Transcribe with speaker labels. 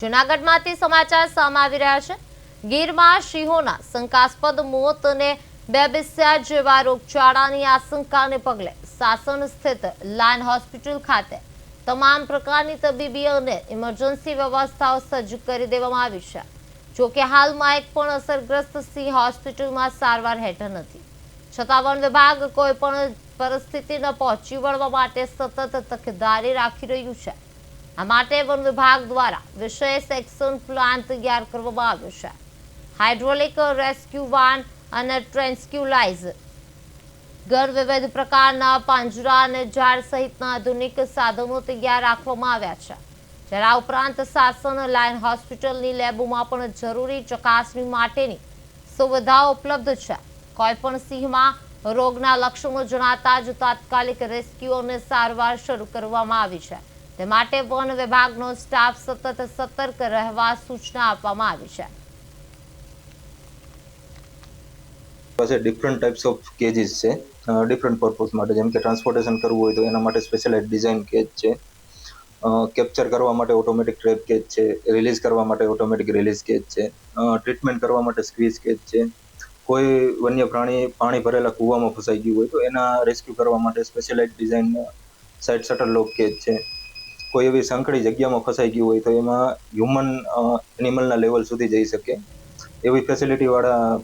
Speaker 1: જૂનાગઢમાંથી સમાચાર સામે આવી રહ્યા છે। ગીરમાં સિંહોના શંકાસ્પદ મોત અને બેબિસિયા જેવા રોગચાળાની આશંકાને પગલે સાસણ સ્થિત લાયન હોસ્પિટલ ખાતે તમામ પ્રકારની તબીબી અને ઇમરજન્સી વ્યવસ્થાઓ સજ્જ કરી દેવામાં આવી છે। જો કે હાલમાં એક પણ અસરગ્રસ્ત સિંહ હોસ્પિટલમાં સારવાર હેઠળ નથી, છતાં વન વિભાગ કોઈ પણ પરિસ્થિતિને પહોંચી વળવા માટે સતત તકેદારી રાખી રહ્યું છે। આ માટે વન વિભાગ દ્વારા વિશેષ એક્શન પ્લાન તૈયાર કરવામાં આવ્યો છે। હાઇડ્રોલિક રેસ્ક્યુ વાન અને ટ્રેન્ક્યુલાઇઝર ઘર વિવિધ પ્રકારના પાંજરા અને ઝાડ સહિતના આધુનિક સાધનો તૈયાર રાખવામાં આવ્યા છે। જ્યારે આ ઉપરાંત સાસણ લાયન હોસ્પિટલની લેબોમાં પણ જરૂરી ચકાસણી માટેની સુવિધાઓ ઉપલબ્ધ છે। કોઈ પણ સિંહમાં રોગના લક્ષણો જણાતા જ તાત્કાલિક રેસ્ક્યુ અને સારવાર શરૂ કરવામાં આવી છે। તે માટે વન વિભાગનો સ્ટાફ સતત સતર્ક રહેવા સૂચના આપવામાં આવી છે।
Speaker 2: પાસે ડિફરન્ટ ટાઈપ્સ ઓફ કેજીસ છે, ડિફરન્ટ પર્પઝ માટે, જેમ કે ટ્રાન્સપોર્ટેશન કરવું હોય તો એના માટે સ્પેશિયલાઇઝ ડિઝાઇન કેજ છે, કેપ્ચર કરવા માટે ઓટોમેટિક ટ્રેપ કેજ છે, રિલીઝ કરવા માટે ઓટોમેટિક રિલીઝ કેજ છે, ટ્રીટમેન્ટ કરવા માટે સ્ક્વીઝ કેજ છે, કોઈ વન્ય પ્રાણી પાણી ભરેલા કૂવામાં ફસાઈ ગયું હોય તો એના રેસ્ક્યુ કરવા માટે સ્પેશિયલાઇઝ ડિઝાઇન સાઇડ શટર લોક કેજ છે, કોઈ એવી સંકડી જગ્યામાં ફસાઈ ગયું હોય તો એમાં હ્યુમન એનિમલના લેવલ સુધી જઈ શકે એવી ફેસિલિટીવાળા